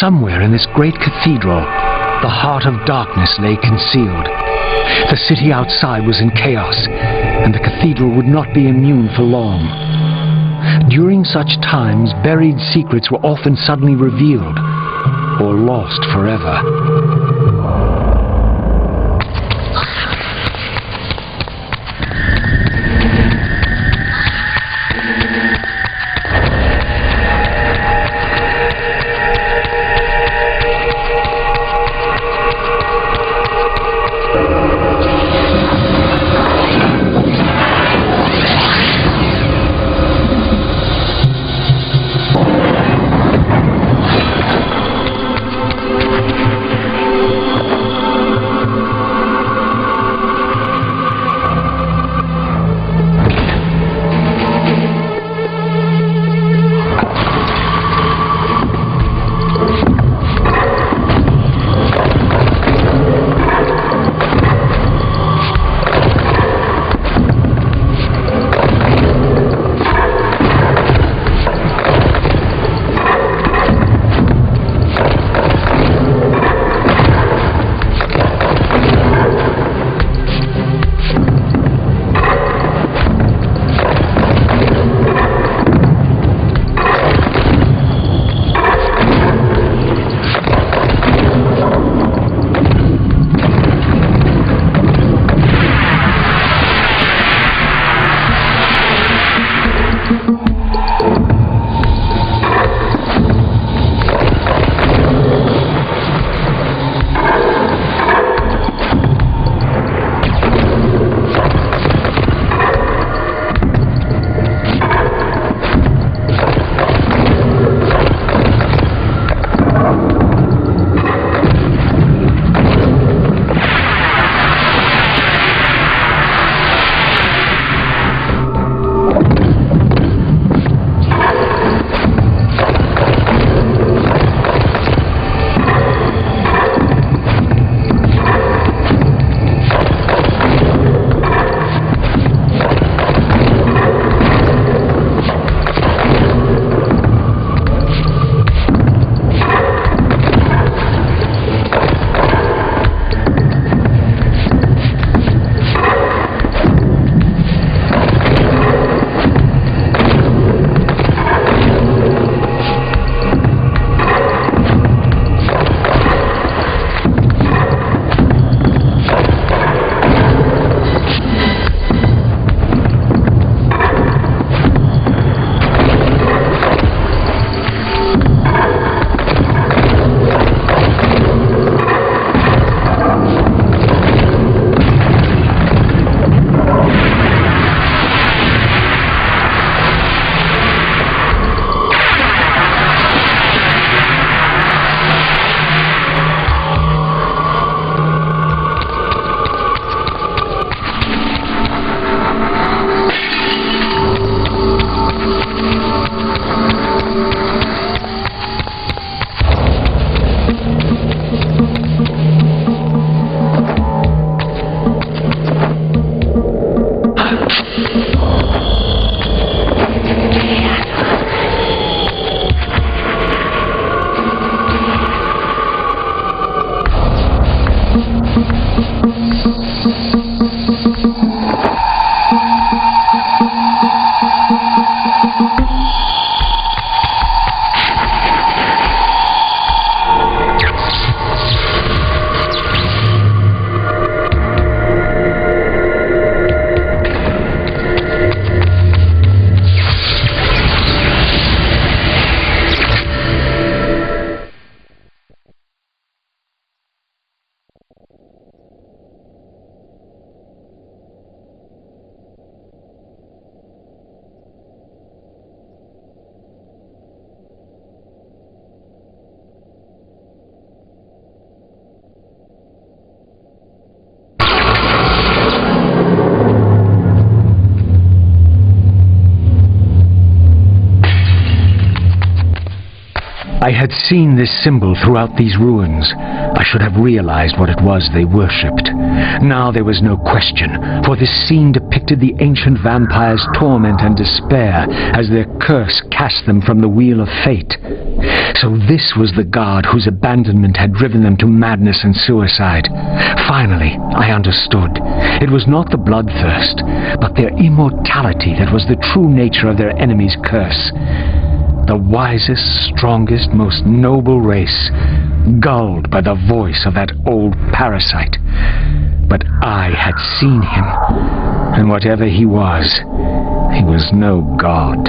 Somewhere in this great cathedral, the heart of darkness lay concealed. The city outside was in chaos, and the cathedral would not be immune for long. During such times, buried secrets were often suddenly revealed, or lost forever. I had seen this symbol throughout these ruins. I should have realized what it was they worshipped. Now there was no question, for this scene depicted the ancient vampires' torment and despair as their curse cast them from the wheel of fate. So this was the god whose abandonment had driven them to madness and suicide. Finally, I understood. It was not the bloodthirst, but their immortality that was the true nature of their enemy's curse. The wisest, strongest, most noble race, gulled by the voice of that old parasite. But I had seen him, and whatever he was no god.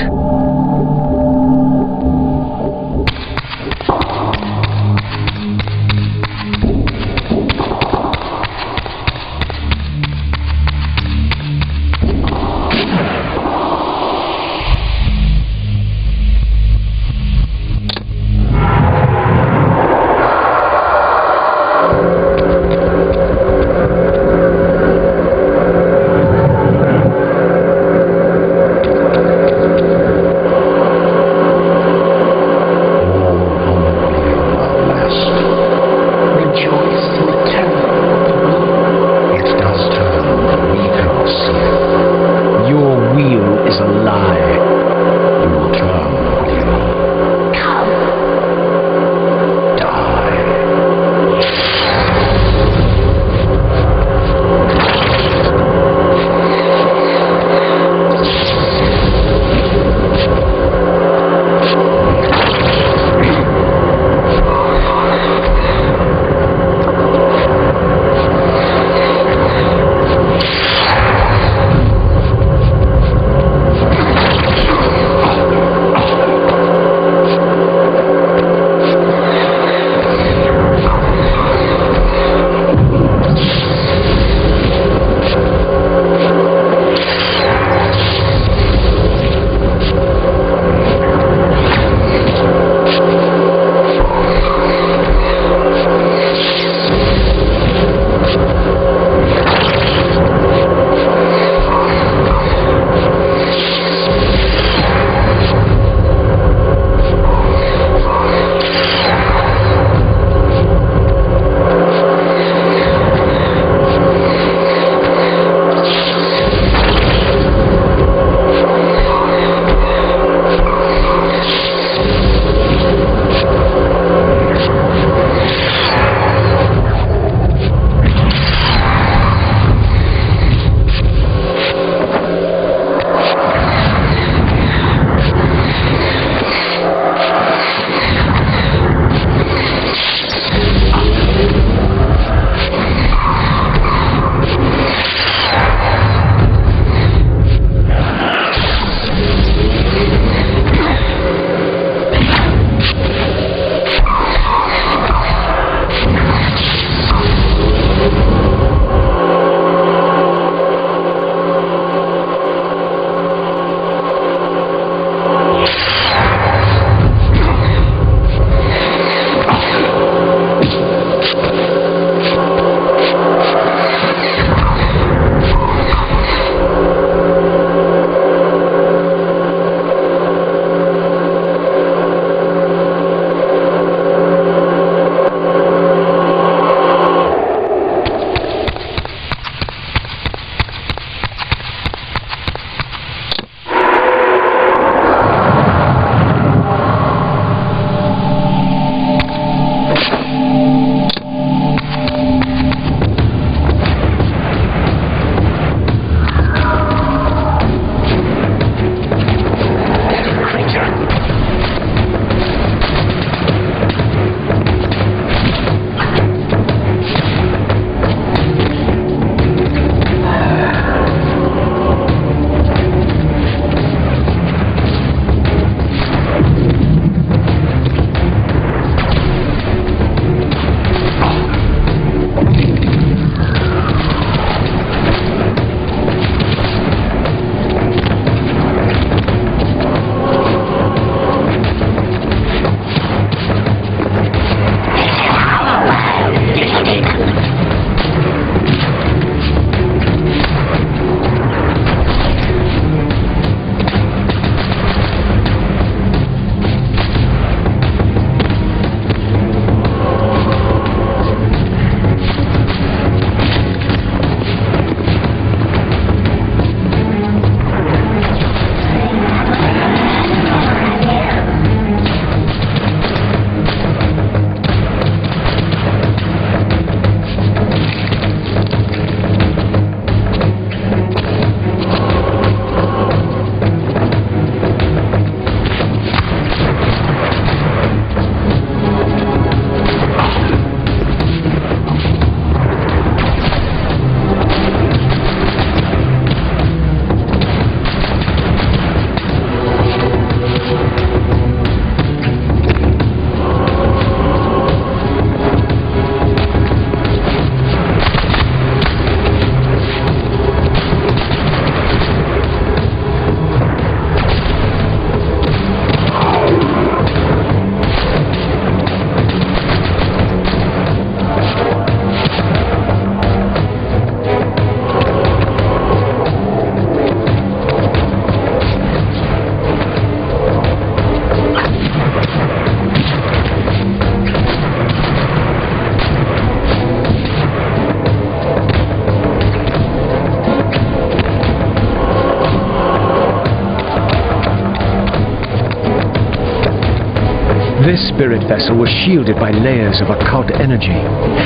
This spirit vessel was shielded by layers of occult energy.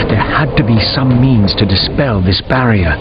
There had to be some means to dispel this barrier.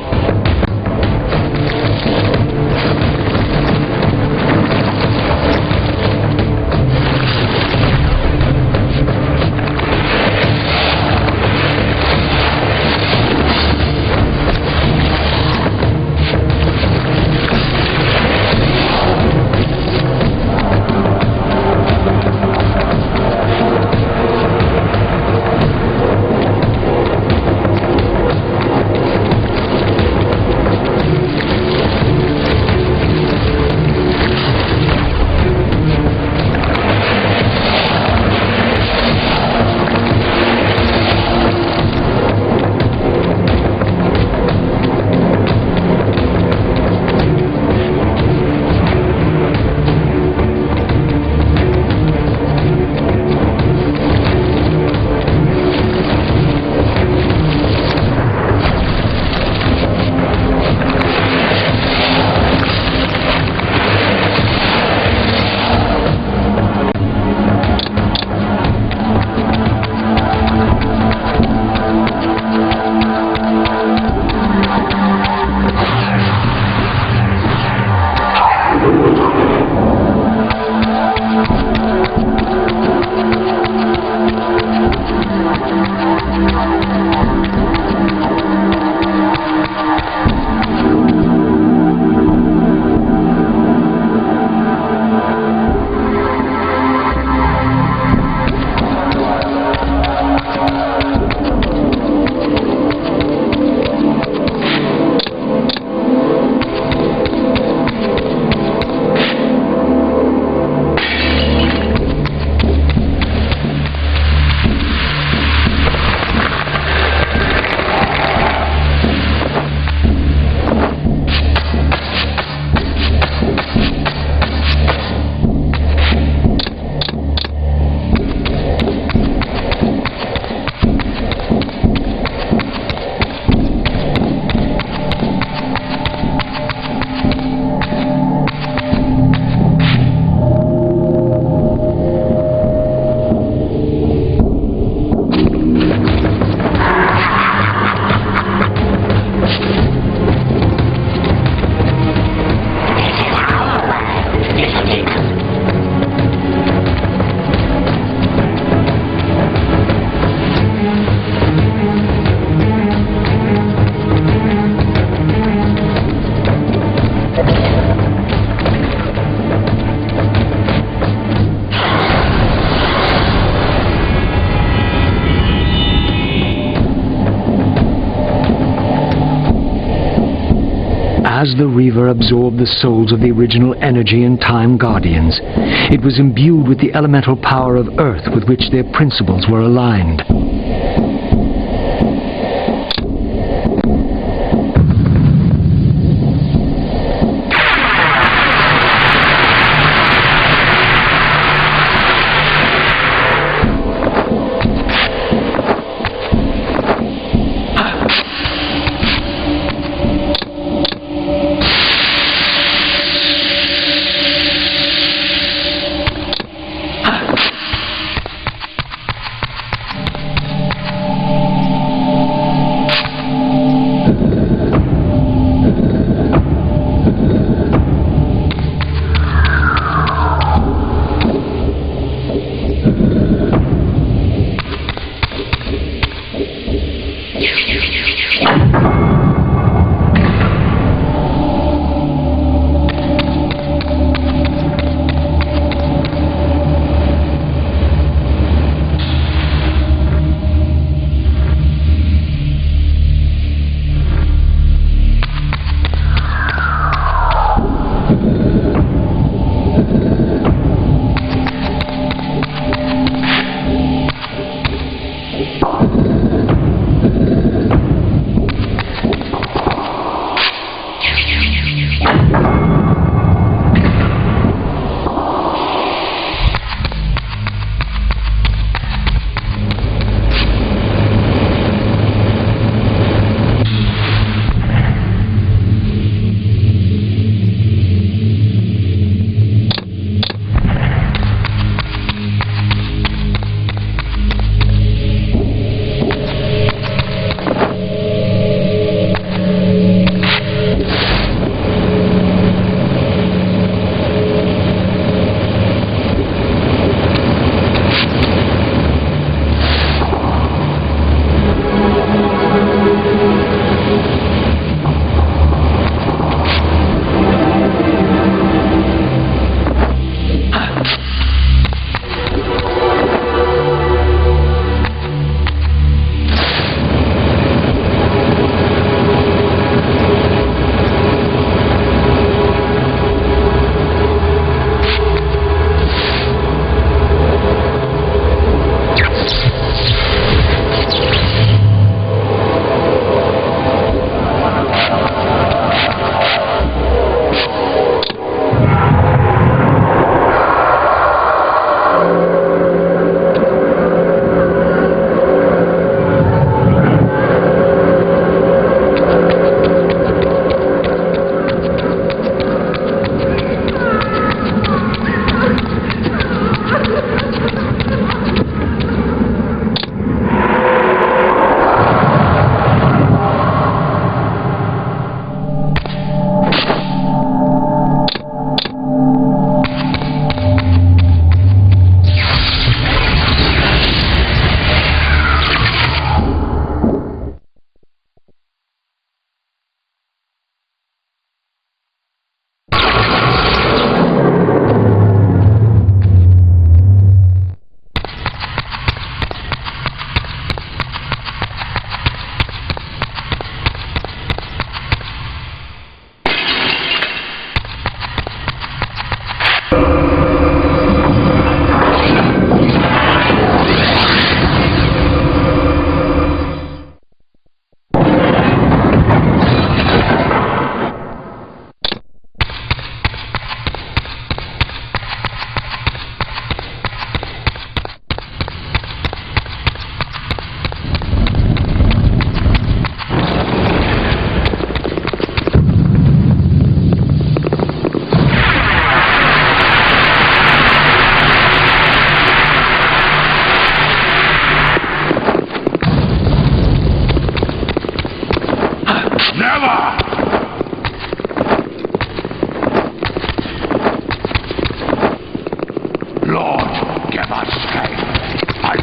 As the Reaver absorbed the souls of the original energy and time guardians, it was imbued with the elemental power of Earth with which their principles were aligned.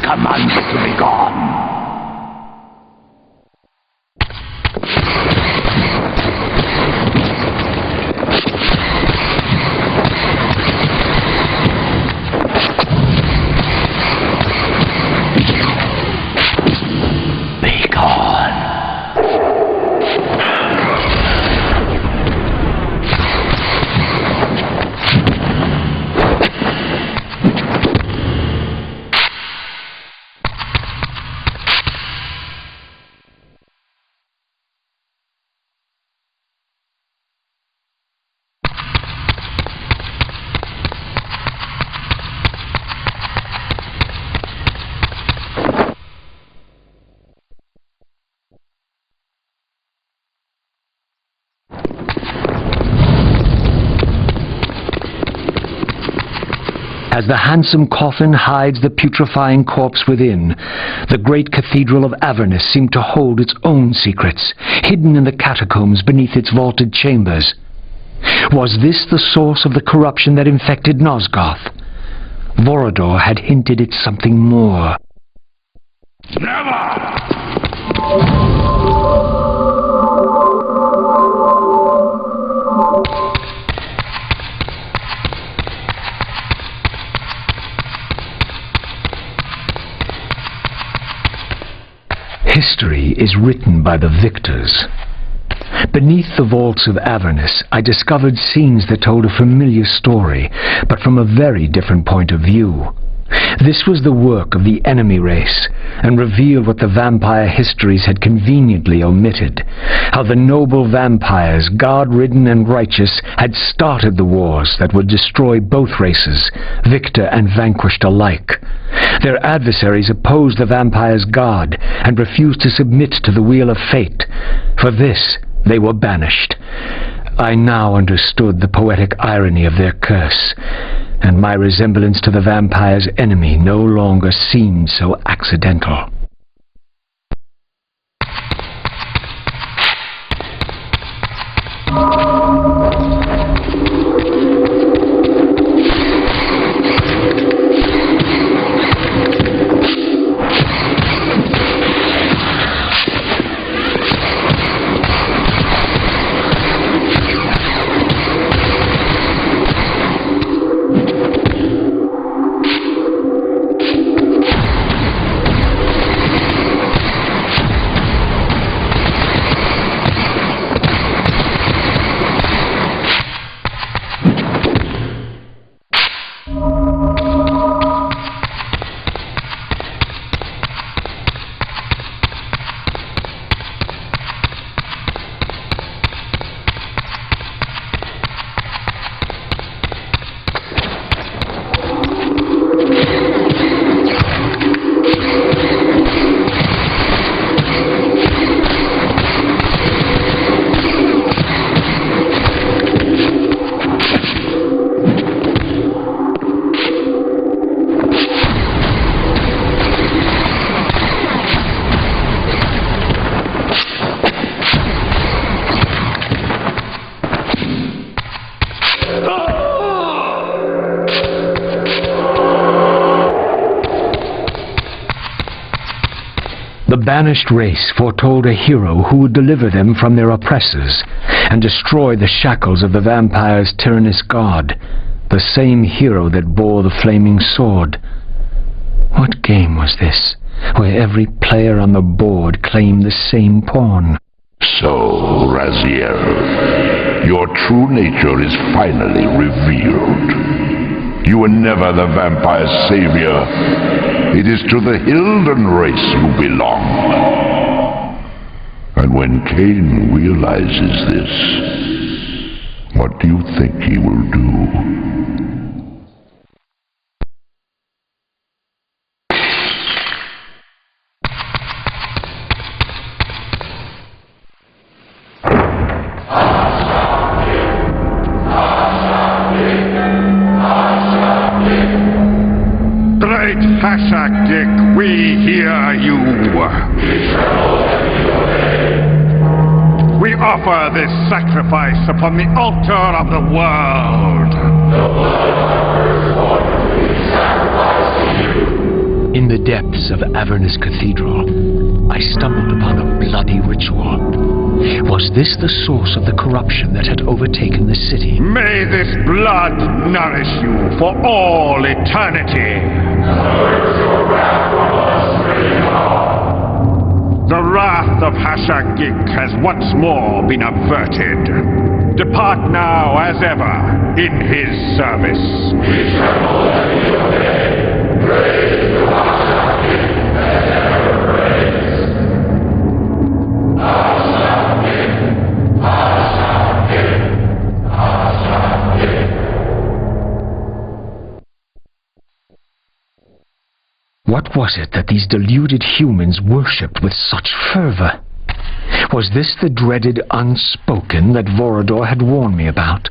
command it to be gone. As the handsome coffin hides the putrefying corpse within, the great cathedral of Avernus seemed to hold its own secrets, hidden in the catacombs beneath its vaulted chambers. Was this the source of the corruption that infected Nosgoth? Vorador had hinted at something more. Never! History is written by the victors. Beneath the vaults of Avernus, I discovered scenes that told a familiar story, but from a very different point of view. This was the work of the enemy race, and revealed what the vampire histories had conveniently omitted. How the noble vampires, god-ridden and righteous, had started the wars that would destroy both races, victor and vanquished alike. Their adversaries opposed the vampires' god, and refused to submit to the wheel of fate. For this, they were banished. I now understood the poetic irony of their curse, and my resemblance to the vampire's enemy no longer seemed so accidental. The banished race foretold a hero who would deliver them from their oppressors and destroy the shackles of the vampire's tyrannous god, the same hero that bore the flaming sword. What game was this, where every player on the board claimed the same pawn? So, Raziel, your true nature is finally revealed. You were never the vampire's savior. It is to the Hilden race you belong. And when Kain realizes this, what do you think he will do? Hashak, Dick, we hear you. We offer this sacrifice upon the altar of the world. The blood of our firstborn will be sacrificed to you. In the depths of Avernus Cathedral, I stumbled upon a bloody ritual. Was this the source of the corruption that had overtaken the city? May this blood nourish you for all eternity. The wrath of Hashagik has once more been averted. Depart now as ever in his service. We tremble and we obey. Praise to Hashagik that never breaks. Hashagik, Hashagik, Hashagik. What was it that these deluded humans worshipped with such fervor? Was this the dreaded unspoken that Vorador had warned me about?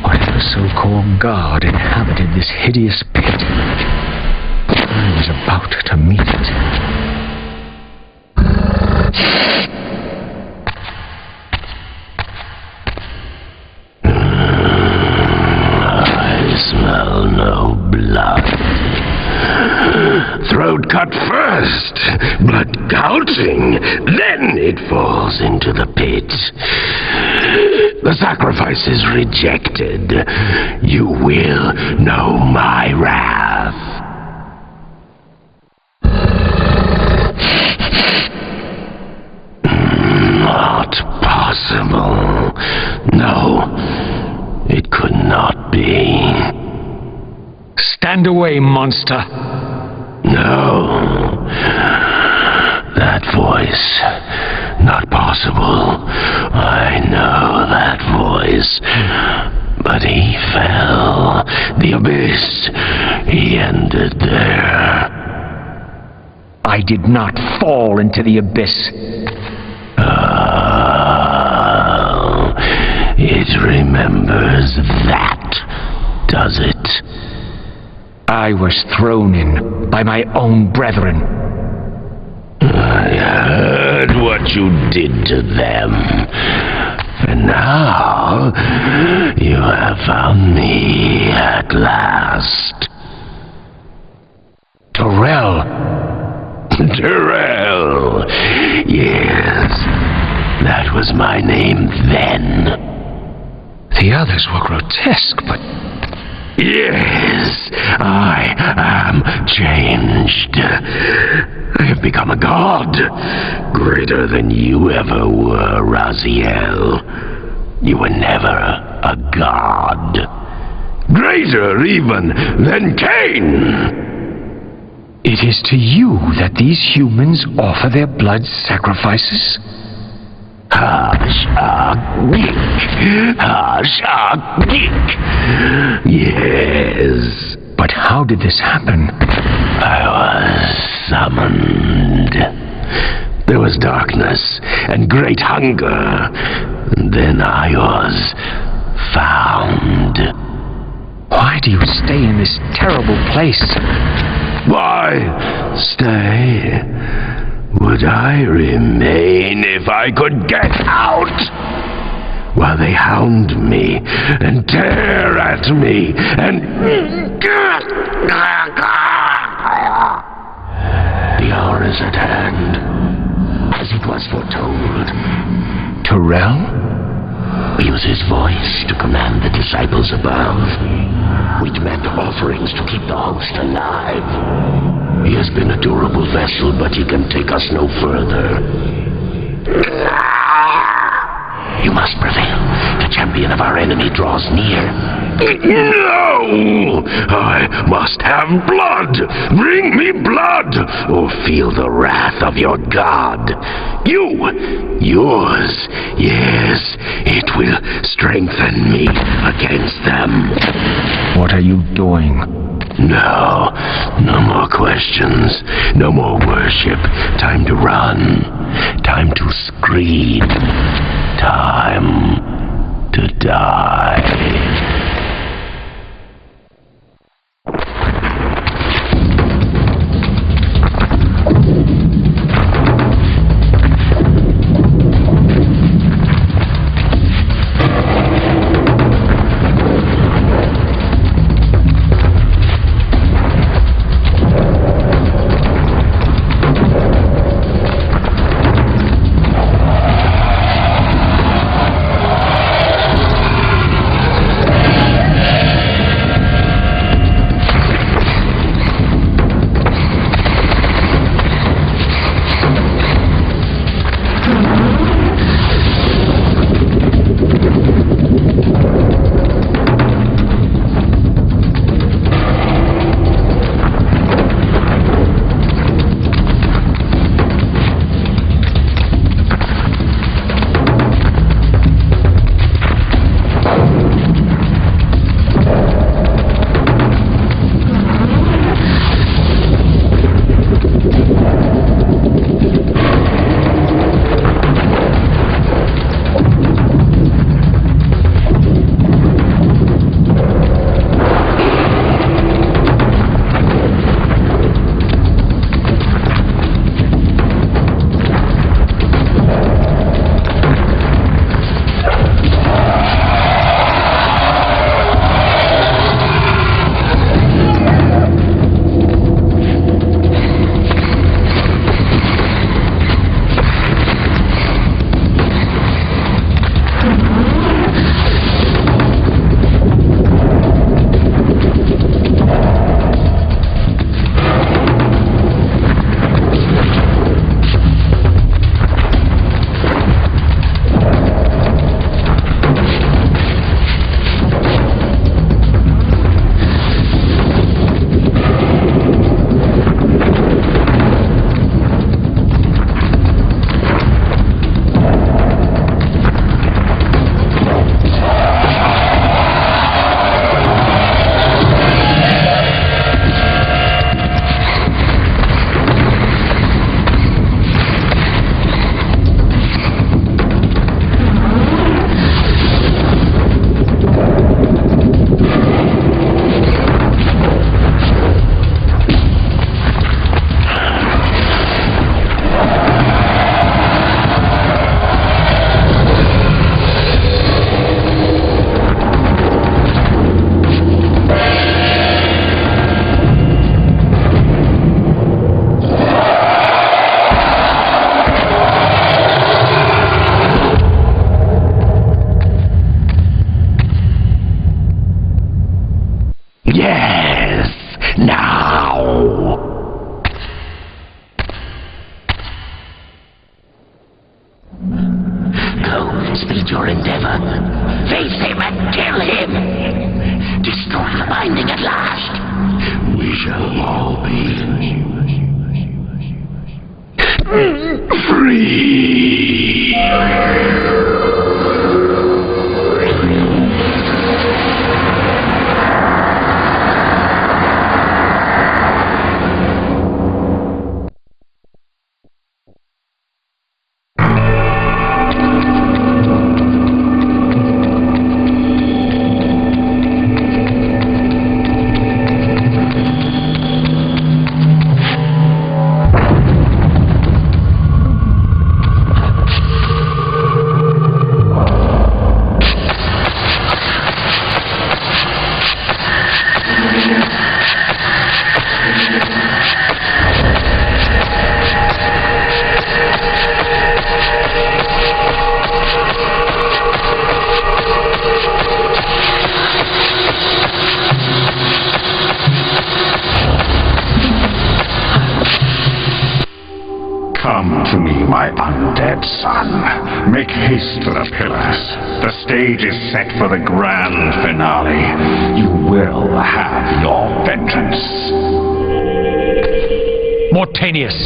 Whatever so-called god inhabited this hideous pit, I was about to meet it. Smell no blood. Throat cut first, blood gouting, then it falls into the pit. The sacrifice is rejected. You will know my wrath. Not possible. No, it could not be. Stand away, monster! No. That voice. Not possible. I know that voice. But he fell. The abyss. He ended there. I did not fall into the abyss. Oh, it remembers that, does it? I was thrown in by my own brethren. I heard what you did to them. And now you have found me at last. Terrell! Terrell! Yes, that was my name then. The others were grotesque, but... Yes, I am changed. I have become a god, greater than you ever were, Raziel. You were never a god. Greater even than Kain. It is to you that these humans offer their blood sacrifices? Hashagik. Hashagik. Yes. But how did this happen? I was summoned. There was darkness and great hunger. And then I was found. Why do you stay in this terrible place? Why stay? Would I remain if I could get out? While they hound me and tear at me and... The hour is at hand, as it was foretold. Terrell? Use his voice to command the disciples above. We demand offerings to keep the host alive. He has been a durable vessel, but he can take us no further. You must prevail. The champion of our enemy draws near. No! I must have blood! Bring me blood! Or feel the wrath of your god. Yours. Yes, it will strengthen me against them. What are you doing? No more questions. No more worship. Time to run. Time to scream. Time to die. now. Speed your endeavor. Face him and kill him. Destroy the binding at last. We shall all be free. Come to me, my undead son. Make haste to the pillars. The stage is set for the grand finale. You will have your vengeance. Mortanius!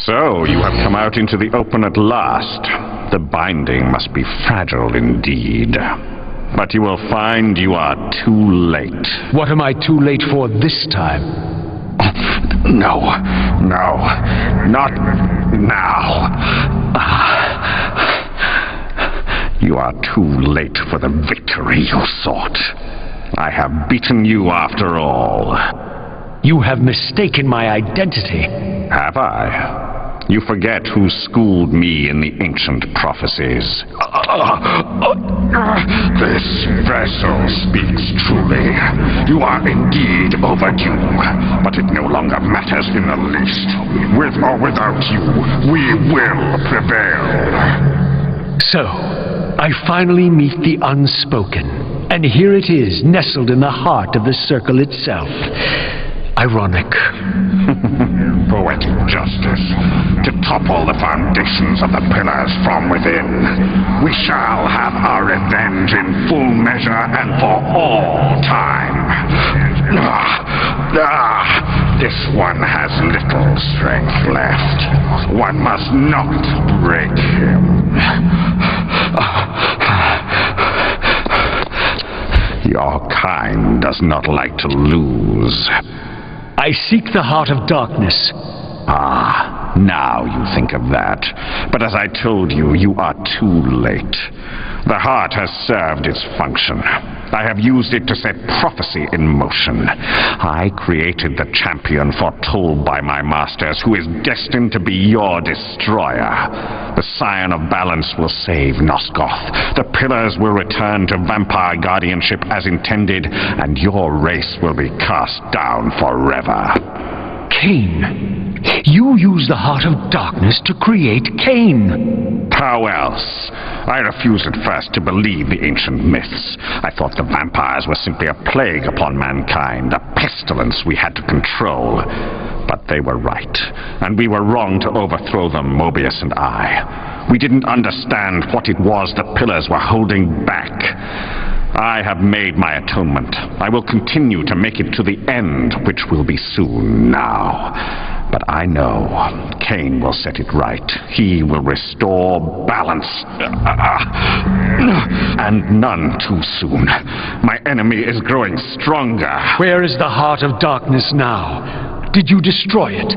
So, you have come out into the open at last. The binding must be fragile indeed. But you will find you are too late. What am I too late for this time? No, not now. You are too late for the victory you sought. I have beaten you after all. You have mistaken my identity. Have I? You forget who schooled me in the ancient prophecies. This vessel speaks truly. You are indeed overdue, but it no longer matters in the least. With or without you, we will prevail. So, I finally meet the unspoken, and here it is, nestled in the heart of the circle itself. Ironic. Poetic justice. To topple the foundations of the pillars from within. We shall have our revenge in full measure and for all time. This one has little strength left. One must not break him. Your kind does not like to lose. I seek the heart of darkness. Ah, now you think of that. But as I told you, you are too late. The heart has served its function. I have used it to set prophecy in motion. I created the champion foretold by my masters, who is destined to be your destroyer. The Scion of Balance will save Nosgoth. The pillars will return to vampire guardianship as intended, and your race will be cast down forever. Cain. You use the heart of darkness to create Cain. How else? I refused at first to believe the ancient myths. I thought the vampires were simply a plague upon mankind, a pestilence we had to control. But they were right, and we were wrong to overthrow them, Mobius and I. We didn't understand what it was the pillars were holding back. I have made my atonement. I will continue to make it to the end, which will be soon now. But I know Cain will set it right. He will restore balance. And none too soon. My enemy is growing stronger. Where is the heart of darkness now? Did you destroy it?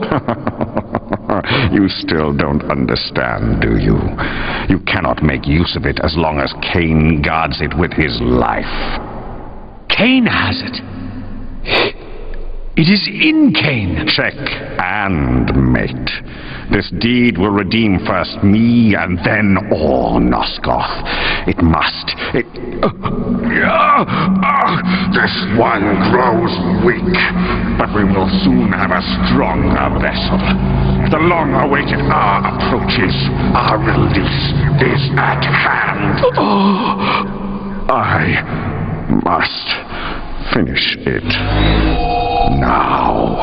You still don't understand, do you? You cannot make use of it as long as Cain guards it with his life. Cain has it. It is in Cain. Check and mate. This deed will redeem first me and then all Nosgoth. It must. This one grows weak, but we will soon have a stronger vessel. The long-awaited hour approaches. Our release is at hand. I must finish it now.